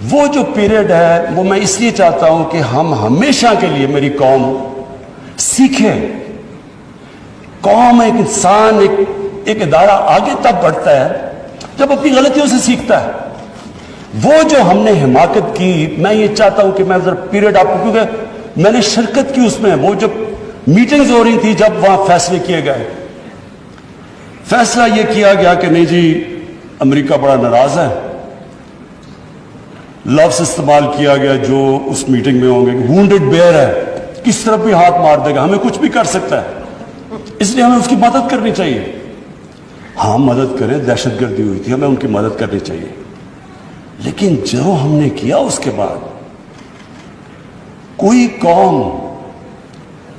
وہ جو پیریڈ ہے وہ میں اس لیے چاہتا ہوں کہ ہم ہمیشہ کے لیے میری قوم سیکھے. قوم ایک انسان ایک ادارہ آگے تب بڑھتا ہے جب اپنی غلطیوں سے سیکھتا ہے. وہ جو ہم نے حماقت کی, میں یہ چاہتا ہوں کہ میں ذرا پیریڈ آپ کو, کیونکہ میں نے شرکت کی اس میں, وہ جب میٹنگز ہو رہی تھی جب وہاں فیصلے کیے گئے, فیصلہ یہ کیا گیا کہ نہیں جی امریکہ بڑا ناراض ہے. لفظ استعمال کیا گیا جو اس میٹنگ میں ہوں گے, وونڈڈ بیئر ہے, کس طرف بھی ہاتھ مار دے گا, ہمیں کچھ بھی کر سکتا ہے, اس لیے ہمیں اس کی مدد کرنی چاہیے. ہاں مدد کریں, دہشت گردی ہوئی تھی, ہمیں ان کی مدد کرنی چاہیے. لیکن جو ہم نے کیا اس کے بعد, کوئی قوم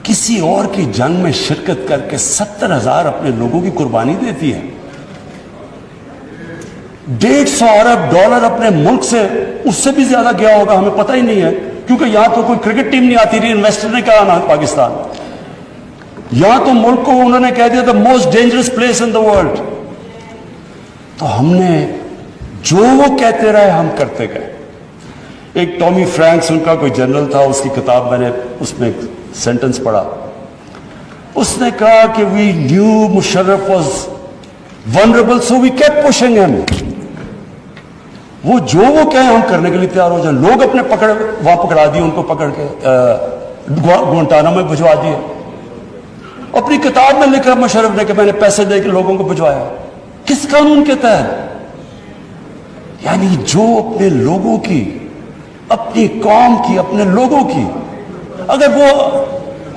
کسی اور کی جنگ میں شرکت کر کے 70,000 اپنے لوگوں کی قربانی دیتی ہے. $150 ارب اپنے ملک سے, اس سے بھی زیادہ گیا ہوگا, ہمیں پتہ ہی نہیں ہے, کیونکہ یہاں تو کوئی کرکٹ ٹیم نہیں آتی رہی, انویسٹر نے کہا نا پاکستان, یہاں تو ملک کو انہوں نے کہہ دیا the most dangerous place in the world. تو ہم نے جو وہ کہتے رہے ہم کرتے گئے. ایک ٹامی فرینکس ان کا کوئی جنرل تھا, اس کی کتاب میں نے اس میں ایک سینٹنس پڑھا, اس نے کہا کہ we knew Musharraf was vulnerable so we kept pushing him. وہ جو وہ کہیں ہم کرنے کے لیے تیار ہو جائیں. لوگ اپنے وہاں پکڑا دیے, ان کو پکڑ کے گوانٹانامو میں بھجوا دیے. اپنی کتاب میں لکھا مشرف نے کہ میں نے پیسے دے کے لوگوں کو بھجوایا. کس قانون کے تحت؟ یعنی جو اپنے لوگوں کی, اپنی قوم کی, اپنے لوگوں کی, اگر وہ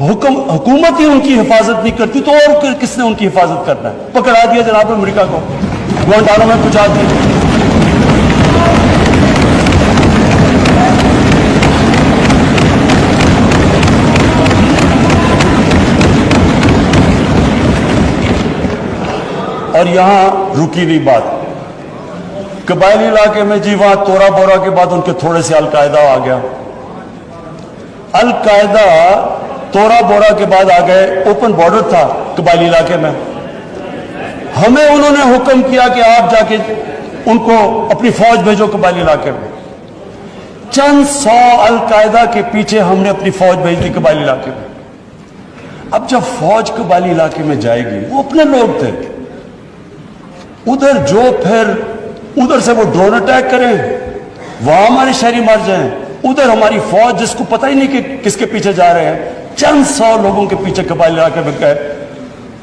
حکومت ہی ان کی حفاظت نہیں کرتی تو اور کس نے ان کی حفاظت کرنا ہے؟ پکڑا دیا جناب امریکہ کو, گوانٹانامو میں پہنچا دیا. اور یہاں رکی نہیں بات. قبائلی علاقے میں جی وہاں تورا بورا کے بعد ان کے تھوڑے سے القاعدہ آ گیا. القاعدہ تورا بورا کے بعد آ گئے. اوپن بارڈر تھا قبائلی علاقے میں, ہمیں انہوں نے حکم کیا کہ آپ جا کے ان کو اپنی فوج بھیجو قبائلی علاقے میں. چند سو القاعدہ کے پیچھے ہم نے اپنی فوج بھیج دی قبائلی علاقے میں. اب جب فوج قبائلی علاقے میں جائے گی, وہ اپنے لوگ تھے, ادھر جو پھر ادھر سے وہ ڈرون اٹیک کریں, وہاں ہمارے شہری مر جائیں, ادھر ہماری فوج جس کو پتہ ہی نہیں کہ کس کے پیچھے جا رہے ہیں, چند سو لوگوں کے پیچھے قبائلی علاقے میں گئے.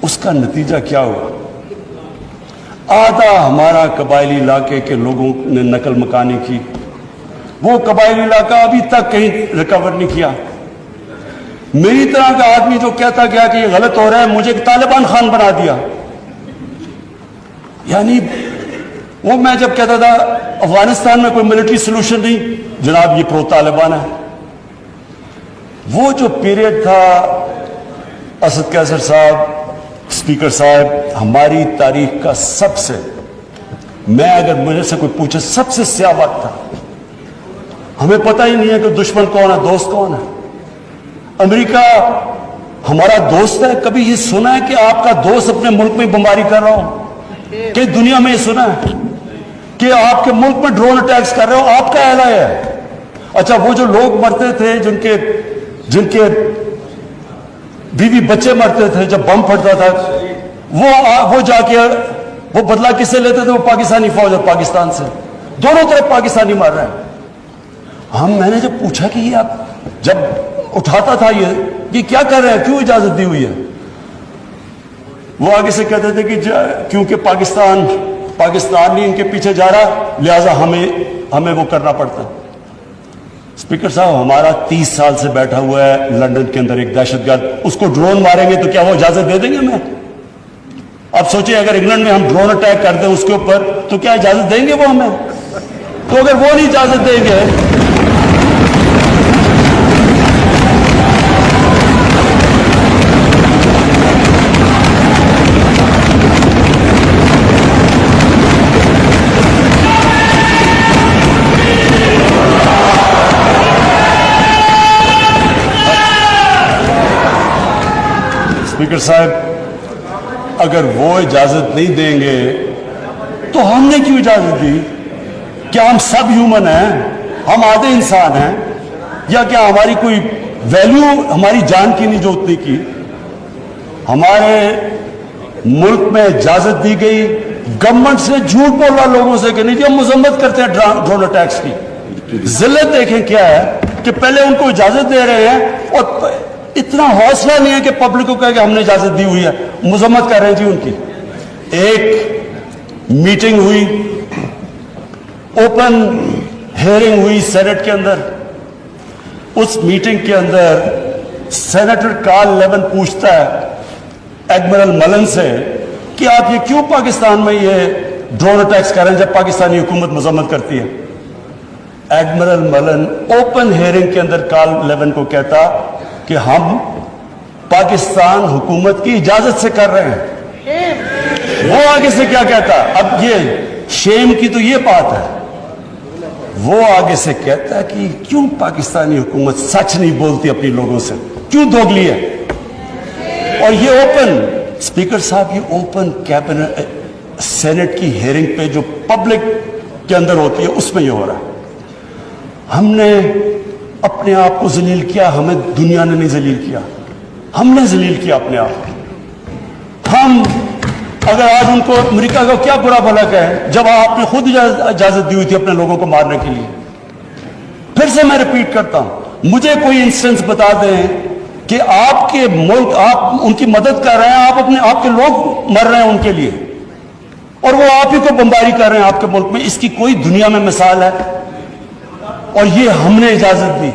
اس کا نتیجہ کیا ہوا؟ آدھا ہمارا قبائلی علاقے کے لوگوں نے نقل مکانی کی. وہ قبائلی علاقہ ابھی تک کہیں ریکور نہیں کیا. میری طرح کا آدمی جو کہتا گیا کہ یہ غلط ہو رہا ہے, مجھے طالبان خان بنا دیا. یعنی وہ میں جب کہتا تھا افغانستان میں کوئی ملٹری سلوشن نہیں, جناب یہ پرو طالبان ہے. وہ جو پیریڈ تھا اسد قیصر صاحب, اسپیکر صاحب, ہماری تاریخ کا سب سے, میں اگر مجھے سے کوئی پوچھے سب سے سیاہ وقت تھا. ہمیں پتہ ہی نہیں ہے کہ دشمن کون ہے, دوست کون ہے. امریکہ ہمارا دوست ہے. کبھی یہ سنا ہے کہ آپ کا دوست اپنے ملک میں بمباری کر رہا ہو؟ کہ دنیا میں یہ سنا ہے کہ آپ کے ملک میں ڈرون اٹیکس کر رہے ہو؟ آپ کا اعلان ہے. اچھا وہ جو لوگ مرتے تھے, جن کے بیوی بچے مرتے تھے جب بم پھٹتا تھا, وہ جا کے وہ بدلہ کس سے لیتے تھے؟ وہ پاکستانی فوج اور پاکستان سے, دونوں طرف پاکستانی مر رہے ہیں. میں نے جب پوچھا کہ یہ آپ جب اٹھاتا تھا یہ کیا کر رہے ہیں, کیوں اجازت دی ہوئی ہے؟ وہ آگے سے کہتے تھے کہ کیونکہ پاکستان نہیں ان کے پیچھے جا رہا, لہٰذا ہمیں وہ کرنا پڑتا ہے. اسپیکر صاحب ہمارا 30 سال سے بیٹھا ہوا ہے لندن کے اندر ایک دہشت گرد, اس کو ڈرون ماریں گے تو کیا وہ اجازت دے دیں گے ہمیں؟ اب سوچیں اگر انگلینڈ میں ہم ڈرون اٹیک کر دیں اس کے اوپر تو کیا اجازت دیں گے وہ ہمیں؟ تو اگر وہ نہیں اجازت دیں گے, اسپیکر صاحب اگر وہ اجازت نہیں دیں گے تو ہم نے کیوں اجازت دی؟ کیا ہم سب ہیومن ہیں؟ ہم آدھے انسان ہیں یا کیا ہماری کوئی ویلیو ہماری جان کی نہیں جو اتنی کی؟ ہمارے ملک میں اجازت دی گئی گورنمنٹ سے جھوٹ بول رہا لوگوں سے کہ نہیں جی ہم مذمت کرتے ہیں ڈرون اٹیکس کی. ذلت دیکھیں کیا ہے کہ پہلے ان کو اجازت دے رہے ہیں اور اتنا حوصلہ نہیں ہے کہ پبلک کو کہے کہ ہم نے اجازت دی ہوئی ہے, مذمت کر رہے ہیں جی ان کی. ایک میٹنگ ہوئی, اوپن ہیئرنگ ہوئی سینٹ کے اندر. اس میٹنگ کے اندر سینیٹر کارل لیون پوچھتا ہے ایڈمرل ملن سے کہ آپ یہ کیوں پاکستان میں یہ ڈرون اٹیکس کر رہے ہیں جب پاکستانی حکومت مذمت کرتی ہے؟ ایڈمرل ملن اوپن ہیئرنگ کے اندر کارل لیون کو کہتا کہ ہم پاکستان حکومت کی اجازت سے کر رہے ہیں. وہ آگے سے کیا کہتا؟ اب یہ شیم کی تو یہ بات ہے, وہ آگے سے کہتا ہے کہ کیوں پاکستانی حکومت سچ نہیں بولتی اپنی لوگوں سے, کیوں دوگلی ہے؟ اور یہ اوپن اسپیکر صاحب یہ اوپن کیبنٹ سینٹ کی ہیئرنگ پہ جو پبلک کے اندر ہوتی ہے اس میں یہ ہو رہا ہے. ہم نے اپنے آپ کو ذلیل کیا, ہمیں دنیا نے نہیں ذلیل کیا, ہم نے ذلیل کیا اپنے آپ کو. ہم اگر آج ان کو امریکہ کا کیا برا بھلا کہیں جب آپ نے خود اجازت دی ہوئی تھی اپنے لوگوں کو مارنے کے لیے. پھر سے میں ریپیٹ کرتا ہوں, مجھے کوئی انسٹنس بتا دیں کہ آپ کے ملک آپ ان کی مدد کر رہے ہیں, آپ کے لوگ مر رہے ہیں ان کے لیے اور وہ آپ ہی کو بمباری کر رہے ہیں آپ کے ملک میں. اس کی کوئی دنیا میں مثال ہے؟ اور یہ ہم نے اجازت دی.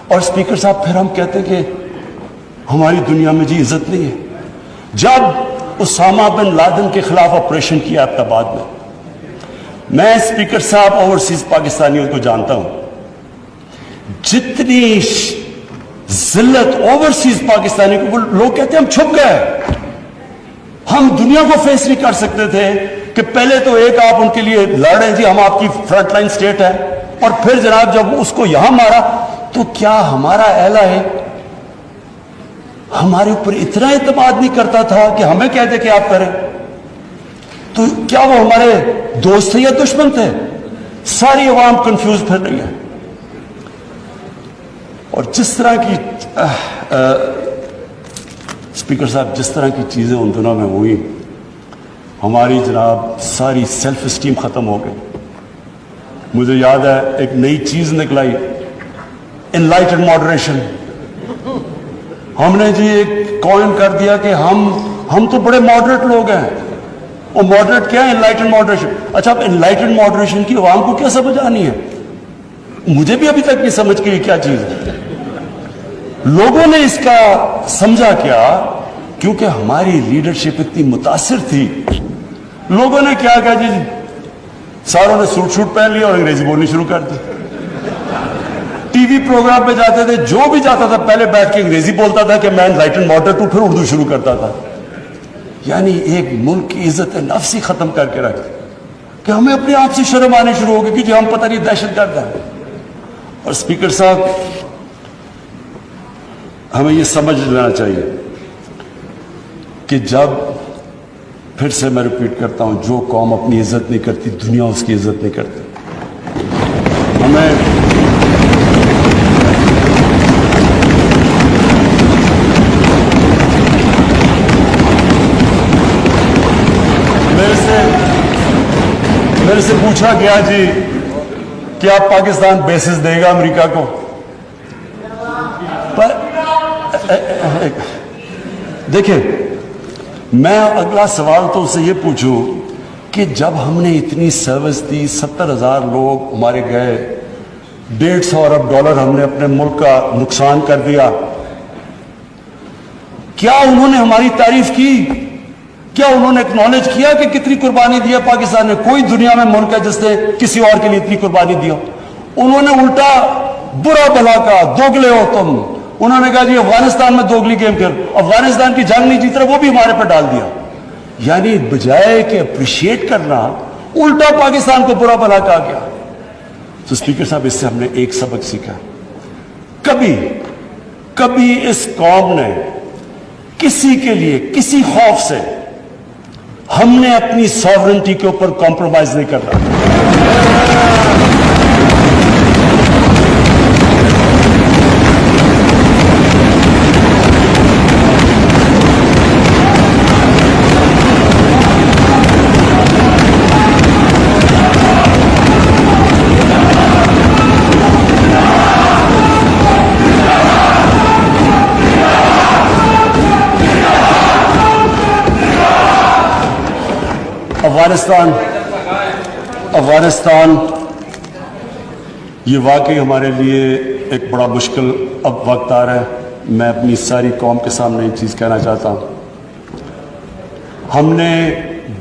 اور اسپیکر صاحب پھر ہم کہتے ہیں کہ ہماری دنیا میں جی عزت نہیں ہے. جب اسامہ بن لادن کے خلاف آپریشن کیا آباد میں اسپیکر صاحب اوورسیز پاکستانیوں کو جانتا ہوں, جتنی ذلت اوورسیز پاکستانی کو, لوگ کہتے ہیں ہم چھپ گئے, ہم دنیا کو فیس نہیں کر سکتے تھے کہ پہلے تو ایک آپ ان کے لیے لڑ رہے ہیں جی ہم آپ کی فرنٹ لائن سٹیٹ ہے, اور پھر جناب جب اس کو یہاں مارا تو کیا ہمارا اہل ہے ہمارے اوپر اتنا اعتماد نہیں کرتا تھا کہ ہمیں کہہ دے کہ آپ کریں؟ تو کیا وہ ہمارے دوست تھے یا دشمن تھے؟ ساری عوام کنفیوز پھر رہی ہے. اور جس طرح کی اسپیکر صاحب جس طرح کی چیزیں ان دنوں میں ہوئی, ہماری جناب ساری سیلف اسٹیم ختم ہو گئی. مجھے یاد ہے ایک نئی چیز نکلائی, انلائٹنڈ ماڈریشن. ہم نے جی ایک کوائن کر دیا کہ ہم تو بڑے ماڈریٹ لوگ ہیں. اور ماڈریٹ کیا ہے؟ Enlightened moderation. اچھا اب انلائٹنڈ ماڈریشن کی عوام کو کیا سمجھ آنی ہے؟ مجھے بھی ابھی تک نہیں سمجھ کے کیا چیز ہے. لوگوں نے اس کا سمجھا کیا؟ کیونکہ ہماری لیڈرشپ اتنی متاثر تھی, لوگوں نے کیا کہا جی ساروں نے سوٹ پہن لیا اور انگریزی بولنی شروع کر دی. ٹی وی پروگرام پہ جاتے تھے, جو بھی جاتا تھا پہلے بیٹھ کے انگریزی بولتا تھا کہ میں انلائٹنڈ ماڈریٹ ہوں, پھر اردو شروع کرتا تھا. یعنی ایک ملک کی عزت نفس ہی ختم کر کے رکھ کہ ہمیں اپنے آپ سے شرم آنے شروع ہو گئی کہ جی ہم پتہ نہیں دہشت گرد ہیں. اور اسپیکر صاحب ہمیں یہ سمجھ لینا چاہیے کہ جب, پھر سے میں ریپیٹ کرتا ہوں, جو قوم اپنی عزت نہیں کرتی دنیا اس کی عزت نہیں کرتی. ہمیں میرے سے پوچھا گیا جی کہ آپ پاکستان بیسز دے گا امریکہ کو؟ دیکھیں میں اگلا سوال تو اسے یہ پوچھوں کہ جب ہم نے اتنی سروس دی, 70,000 لوگ ہمارے گئے, $150 ارب ہم نے اپنے ملک کا نقصان کر دیا, کیا انہوں نے ہماری تعریف کی؟ کیا انہوں نے اکنالج کیا کہ کتنی قربانی دیا پاکستان نے؟ کوئی دنیا میں ملک ہے جس نے کسی اور کے لیے اتنی قربانی دیا؟ انہوں نے الٹا برا بھلا کہا, دوگلے ہو تم. انہوں نے کہا جی افغانستان میں دوگلی گیم کر, افغانستان کی جنگ نہیں جیت رہا, وہ بھی ہمارے پر ڈال دیا. یعنی بجائے کہ اپریشیٹ کرنا, الٹا پاکستان کو برا بھلا کہا گیا. تو اسپیکر صاحب اس سے ہم نے ایک سبق سیکھا, کبھی اس قوم نے کسی کے لیے کسی خوف سے ہم نے اپنی ساورنٹی کے اوپر کمپرومائز نہیں کرنا. افغانستان یہ واقعی ہمارے لیے ایک بڑا مشکل اب وقت آ رہا ہے. میں اپنی ساری قوم کے سامنے ایک چیز کہنا چاہتا ہوں. ہم نے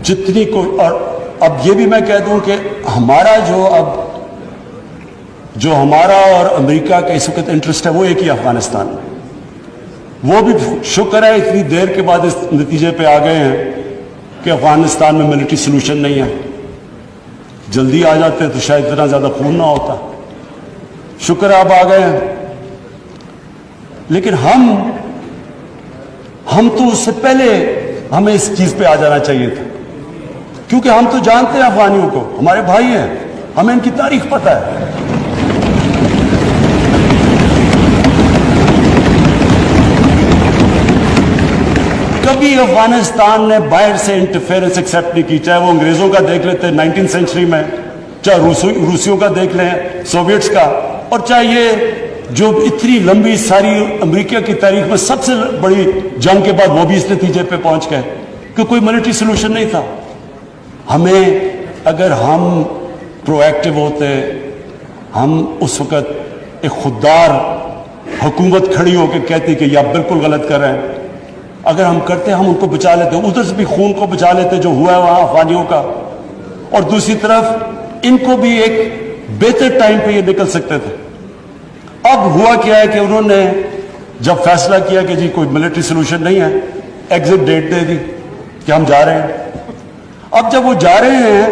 جتنی کو، اور اب یہ بھی میں کہہ دوں کہ ہمارا جو ہمارا اور امریکہ کا اس وقت انٹرسٹ ہے وہ ایک ہی افغانستان میں. وہ بھی شکر ہے اتنی دیر کے بعد اس نتیجے پہ آ گئے ہیں کہ افغانستان میں ملٹری سلوشن نہیں ہے. جلدی آ جاتے تو شاید اتنا زیادہ خون نہ ہوتا. شکر ہے اب آ گئے ہیں. لیکن ہم تو اس سے پہلے ہمیں اس چیز پہ آ جانا چاہیے تھا، کیونکہ ہم تو جانتے ہیں افغانیوں کو، ہمارے بھائی ہیں، ہمیں ان کی تاریخ پتہ ہے. کبھی افغانستان نے باہر سے انٹرفیئرنس ایکسیپٹ نہیں کی، چاہے وہ انگریزوں کا دیکھ لیتے 19 سینچری میں، چاہے روسیوں کا دیکھ لیں، سوویٹس کا، اور چاہے یہ جو اتنی لمبی ساری امریکہ کی تاریخ میں سب سے بڑی جنگ کے بعد وہ بھی اس نتیجے پہ پہنچ گئے کہ کوئی ملٹری سلوشن نہیں تھا. ہمیں اگر ہم پرو ایکٹیو ہوتے، ہم اس وقت ایک خوددار حکومت کھڑی ہو کے کہتی کہ یہ آپ بالکل غلط کر رہے ہیں، اگر ہم کرتے ہم ان کو بچا لیتے، ادھر سے بھی خون کو بچا لیتے جو ہوا ہے وہاں افغانیوں کا، اور دوسری طرف ان کو بھی ایک بہتر ٹائم پہ یہ نکل سکتے تھے. اب ہوا کیا ہے کہ انہوں نے جب فیصلہ کیا کہ جی کوئی ملٹری سلوشن نہیں ہے، ایگزٹ ڈیٹ دے دی کہ ہم جا رہے ہیں. اب جب وہ جا رہے ہیں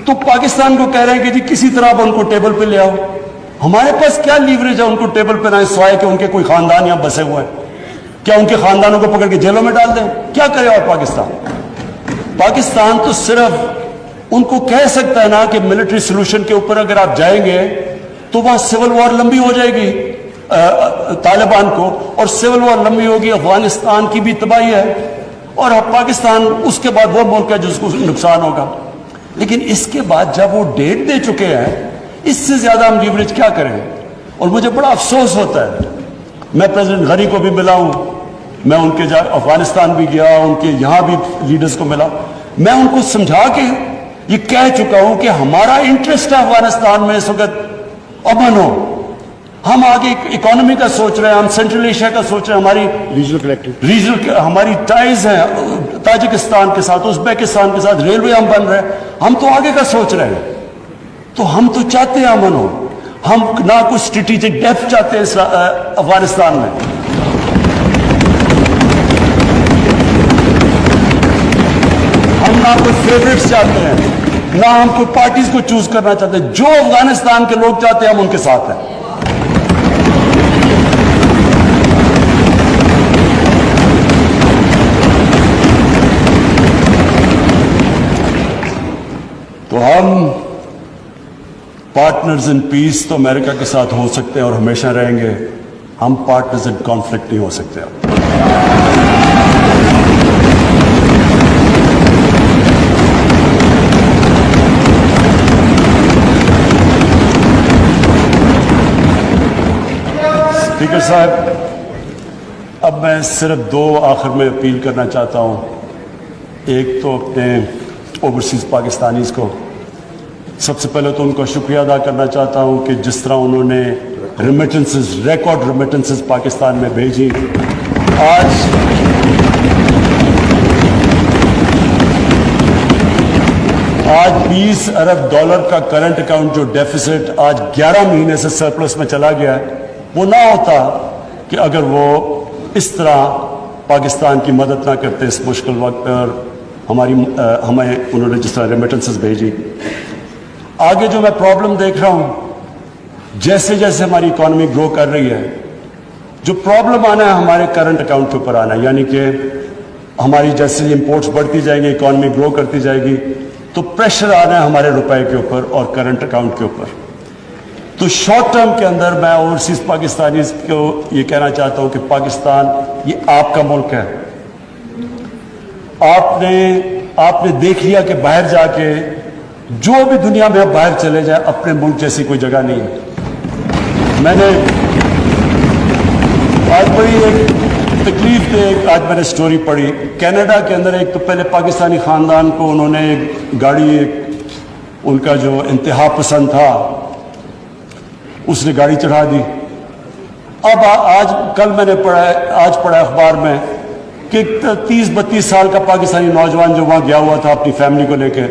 تو پاکستان کو کہہ رہے ہیں کہ جی کسی طرح اب ان کو ٹیبل پہ لے آؤ. ہمارے پاس کیا لیوریج ہے ان کو ٹیبل پہ لائیں سوائے کہ ان کے کوئی خاندان یہاں بسے ہوئے ہیں؟ کیا ان کے خاندانوں کو پکڑ کے جیلوں میں ڈال دیں؟ کیا کرے اور پاکستان تو صرف ان کو کہہ سکتا ہے نا کہ ملٹری سلوشن کے اوپر اگر آپ جائیں گے تو وہاں سول وار لمبی ہو جائے گی طالبان کو، اور سول وار لمبی ہوگی، افغانستان کی بھی تباہی ہے، اور پاکستان اس کے بعد وہ ملک ہے جس کو نقصان ہوگا. لیکن اس کے بعد جب وہ ڈیٹ دے چکے ہیں، اس سے زیادہ ہم لیوریج کیا کریں؟ اور مجھے بڑا افسوس ہوتا ہے. میں پریزیڈنٹ غنی کو بھی ملا ہوں، میں ان کے افغانستان بھی گیا، ان کے یہاں بھی لیڈرز کو ملا. میں ان کو سمجھا کے یہ کہہ چکا ہوں کہ ہمارا انٹرسٹ ہے افغانستان میں اس وقت امن ہو. ہم آگے اکانومی کا سوچ رہے ہیں، ہم سینٹرل ایشیا کا سوچ رہے ہیں، ہماری ریجنل ہماری ٹائز ہیں تاجکستان کے ساتھ، ازبیکستان کے ساتھ، ریلوے ہم بن رہے ہیں، ہم تو آگے کا سوچ رہے ہیں. تو ہم تو چاہتے ہیں امن ہو. ہم نہ کوئی اسٹریٹجک ڈیپتھ چاہتے ہیں افغانستان میں. ہم نہ کوئی فیوریٹس چاہتے ہیں، نہ ہم کوئی پارٹیز کو چوز کرنا چاہتے ہیں. جو افغانستان کے لوگ چاہتے ہیں ہم ان کے ساتھ ہیں. تو ہم پارٹنرز ان پیس تو امریکہ کے ساتھ ہو سکتے ہیں اور ہمیشہ رہیں گے، ہم پارٹنرز ان کانفلکٹ نہیں ہو سکتے. اسپیکر صاحب، اب میں صرف دو آخر میں اپیل کرنا چاہتا ہوں. ایک تو اپنے اوورسیز پاکستانیز کو، سب سے پہلے تو ان کا شکریہ ادا کرنا چاہتا ہوں کہ جس طرح انہوں نے ریمیٹنسز، ریکارڈ ریمیٹنسز پاکستان میں بھیجی. آج $20 ارب کا کرنٹ اکاؤنٹ جو ڈیفیسٹ آج 11 مہینے سے سرپلس میں چلا گیا ہے، وہ نہ ہوتا کہ اگر وہ اس طرح پاکستان کی مدد نہ کرتے اس مشکل وقت پہ، اور ہمیں انہوں نے جس طرح ریمیٹنسز بھیجی. آگے جو میں پرابلم دیکھ رہا ہوں، جیسے جیسے ہماری اکانومی گرو کر رہی ہے، جو پرابلم آنا ہے ہمارے کرنٹ اکاؤنٹ کے اوپر آنا ہے. یعنی کہ ہماری جیسے امپورٹس بڑھتی جائیں گی، اکانومی گرو کرتی جائے گی، تو پریشر آنا ہے ہمارے روپے کے اوپر اور کرنٹ اکاؤنٹ کے اوپر. تو شارٹ ٹرم کے اندر میں اوورسیز پاکستانیز کو یہ کہنا چاہتا ہوں کہ پاکستان یہ آپ کا ملک ہے. آپ نے دیکھ لیا کہ باہر جا کے جو بھی دنیا میں آپ باہر چلے جائیں، اپنے ملک جیسی کوئی جگہ نہیں ہے. میں نے آج بڑی ایک تکلیف دہ آج میں نے سٹوری پڑھی. کینیڈا کے اندر ایک تو پہلے پاکستانی خاندان کو انہوں نے ایک گاڑی, ان کا جو انتہا پسند تھا اس نے گاڑی چڑھا دی. اب کل میں نے پڑھا اخبار میں کہ 30-32 سال کا پاکستانی نوجوان جو وہاں گیا ہوا تھا اپنی فیملی کو لے کے,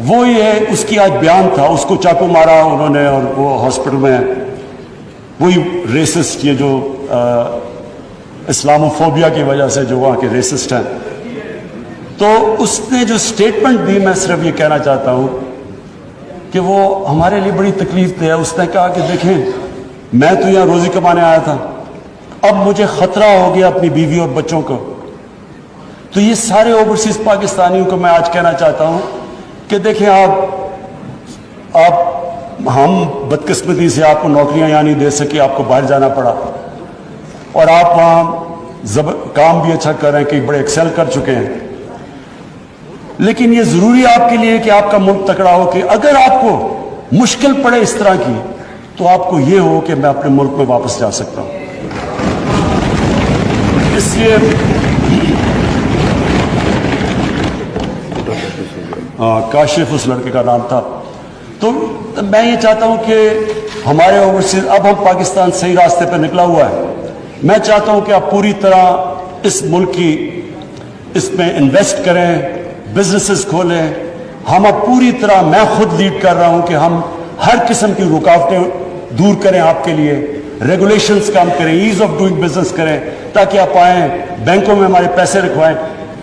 وہ یہ اس کی آج بیان تھا, اس کو چاقو مارا انہوں نے اور وہ ہاسپٹل میں. وہی ریسسٹ, یہ جو اسلاموفوبیا کی وجہ سے جو وہاں کے ریسسٹ ہیں. تو اس نے جو سٹیٹمنٹ دی, میں صرف یہ کہنا چاہتا ہوں کہ وہ ہمارے لیے بڑی تکلیف دہ ہے. اس نے کہا کہ دیکھیں, میں تو یہاں روزی کمانے آیا تھا, اب مجھے خطرہ ہو گیا اپنی بیوی اور بچوں کو. تو یہ سارے اوورسیز پاکستانیوں کو میں آج کہنا چاہتا ہوں کہ دیکھیں, ہم بدقسمتی سے آپ کو نوکریاں یہاں نہیں دے سکے, آپ کو باہر جانا پڑا, اور آپ وہاں کام بھی اچھا کر رہے ہیں, کہ بڑے ایکسل کر چکے ہیں. لیکن یہ ضروری آپ کے لیے کہ آپ کا ملک تکڑا ہو, کہ اگر آپ کو مشکل پڑے اس طرح کی, تو آپ کو یہ ہو کہ میں اپنے ملک میں واپس جا سکتا ہوں. اس لیے کاشف اس لڑکے کا نام تھا. تو میں یہ چاہتا ہوں کہ ہمارے اوورسیز, اب ہم پاکستان صحیح راستے پہ نکلا ہوا ہے. میں چاہتا ہوں کہ آپ پوری طرح اس ملک کی اس میں انویسٹ کریں, بزنسز کھولیں. ہم اب پوری طرح, میں خود لیڈ کر رہا ہوں کہ ہم ہر قسم کی رکاوٹیں دور کریں آپ کے لیے, ریگولیشنز کام کریں, ایز آف ڈوئنگ بزنس کریں, تاکہ آپ آئیں, بینکوں میں ہمارے پیسے رکھوائیں.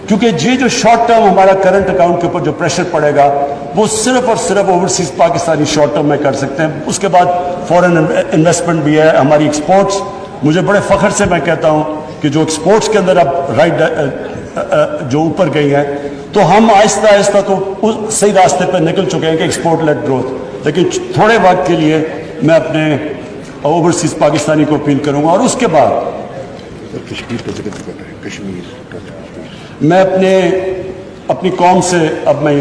کیونکہ یہ جو شارٹ ٹرم ہمارا کرنٹ اکاؤنٹ کے اوپر جو پریشر پڑے گا, وہ صرف اور صرف اوورسیز پاکستانی شارٹ ٹرم میں کر سکتے ہیں. اس کے بعد فورن انویسٹمنٹ بھی ہے, ہماری ایکسپورٹس. مجھے بڑے فخر سے میں کہتا ہوں کہ جو ایکسپورٹس کے اندر اب جو اوپر گئی ہیں, تو ہم آہستہ آہستہ تو صحیح راستے پہ نکل چکے ہیں کہ ایکسپورٹ لیڈ گروتھ. لیکن تھوڑے وقت کے لیے میں اپنے اوورسیز پاکستانی کو اپیل کروں گا. اور اس کے بعد میں اپنی قوم سے, اب میں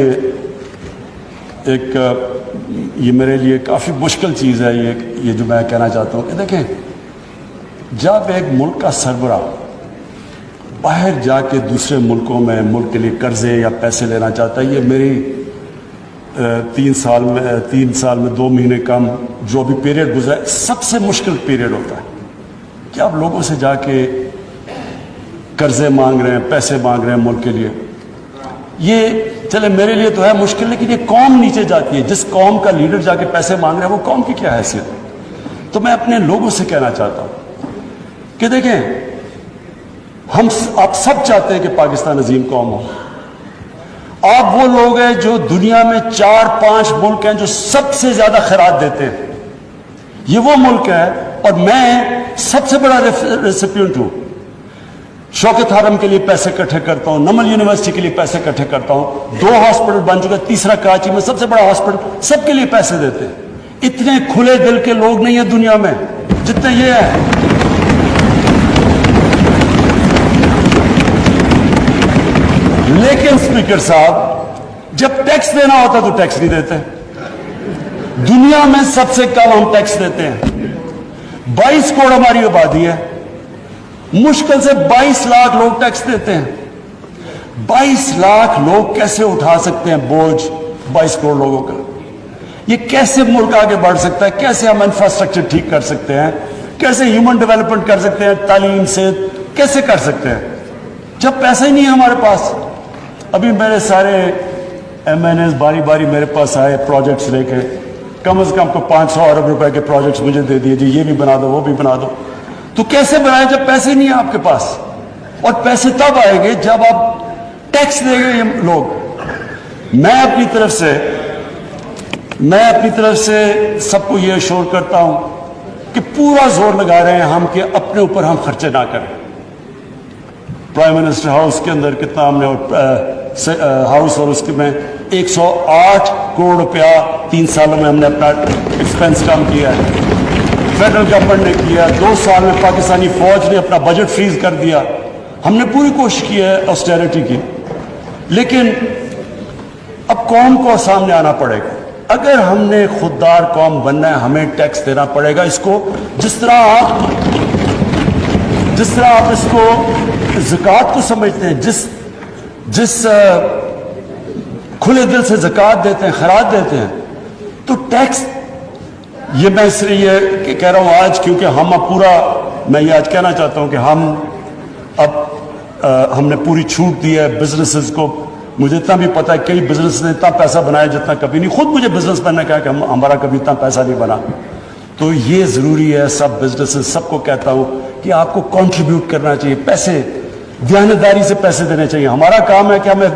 یہ میرے لیے کافی مشکل چیز ہے یہ جو میں کہنا چاہتا ہوں کہ دیکھیں, جب ایک ملک کا سربراہ باہر جا کے دوسرے ملکوں میں ملک کے لیے قرضے یا پیسے لینا چاہتا ہے, یہ میری 3 سال میں 2 مہینے کم جو بھی پیریڈ گزرا ہے, سب سے مشکل پیریڈ ہوتا ہے کہ آپ لوگوں سے جا کے قرضے مانگ رہے ہیں, پیسے مانگ رہے ہیں ملک کے لیے. یہ چلے میرے لیے تو ہے مشکل, لیکن یہ قوم نیچے جاتی ہے. جس قوم کا لیڈر جا کے پیسے مانگ رہے ہیں, وہ قوم کی کیا حیثیت ہے؟ تو میں اپنے لوگوں سے کہنا چاہتا ہوں کہ دیکھیں, آپ سب چاہتے ہیں کہ پاکستان عظیم قوم ہو. آپ وہ لوگ ہیں جو دنیا میں 4-5 ملک ہیں جو سب سے زیادہ خیرات دیتے ہیں. یہ وہ ملک ہے, اور میں سب سے بڑا ریسیپینٹ ہوں. شوکت حرم کے لیے پیسے اکٹھے کرتا ہوں, نمل یونیورسٹی کے لیے پیسے اکٹھے کرتا ہوں, 2 ہاسپٹل بن چکے, تیسرا کراچی میں سب سے بڑا ہاسپٹل, سب کے لیے پیسے دیتے ہیں. اتنے کھلے دل کے لوگ نہیں ہیں دنیا میں جتنے یہ ہیں. لیکن اسپیکر صاحب, جب ٹیکس دینا ہوتا تو ٹیکس نہیں دیتے. دنیا میں سب سے کم ہم ٹیکس دیتے ہیں. 22 کروڑ ہماری آبادی ہے, مشکل سے 22 لاکھ لوگ ٹیکس دیتے ہیں. 22 لاکھ لوگ کیسے اٹھا سکتے ہیں بوجھ 22 کروڑ لوگوں کا؟ یہ کیسے ملک آگے بڑھ سکتا ہے؟ کیسے ہم انفراسٹرکچر ٹھیک کر سکتے ہیں؟ کیسے ہیومن ڈیولپمنٹ کر سکتے ہیں؟ تعلیم سے کیسے کر سکتے ہیں جب پیسہ ہی نہیں ہے ہمارے پاس؟ ابھی میرے سارے ایم این ایز باری باری میرے پاس آئے پروجیکٹس لے کے, کم از کم کو 500 ارب روپے کے پروجیکٹس مجھے دے دیے, جی یہ بھی بنا دو, وہ بھی بنا دو. تو کیسے بنائیں جب پیسے نہیں ہیں آپ کے پاس؟ اور پیسے تب آئیں گے جب آپ ٹیکس دیں گے یہ لوگ. میں اپنی طرف سے سب کو یہ اشور کرتا ہوں کہ پورا زور لگا رہے ہیں ہم کہ اپنے اوپر ہم خرچے نہ کریں. پرائم منسٹر ہاؤس کے اندر کتنا ہم نے ہاؤس اور اس کے میں 108 کروڑ روپیہ 3 سالوں میں ہم نے اپنا ایکسپینس کم کیا ہے. فیڈرل گورنمنٹ نے کیا. 2 سال میں پاکستانی فوج نے اپنا بجٹ فریز کر دیا. ہم نے پوری کوشش کی ہے آسٹیرٹی کی, لیکن اب قوم کو سامنے آنا پڑے گا. اگر ہم نے خوددار قوم بننا ہے, ہمیں ٹیکس دینا پڑے گا. اس کو جس جس طرح آپ اس کو زکوٰۃ کو سمجھتے ہیں، جس کھلے دل سے زکوٰۃ دیتے ہیں، خراج دیتے ہیں، تو ٹیکس، یہ میں اس لیے یہ کہہ رہا ہوں آج کیونکہ ہم اب پورا، میں یہ آج کہنا چاہتا ہوں کہ ہم نے پوری چھوٹ دی ہے بزنسز کو. مجھے اتنا بھی پتا ہے کئی بزنس نے اتنا پیسہ بنایا جتنا کبھی نہیں. خود مجھے بزنس مین نے کہا کہ ہمارا کبھی اتنا پیسہ نہیں بنا. تو یہ ضروری ہے، سب بزنسز سب کو کہتا ہوں کہ آپ کو کنٹریبیوٹ کرنا چاہیے، پیسے دیانتداری سے پیسے دینے چاہیے. ہمارا کام ہے کہ ہمیں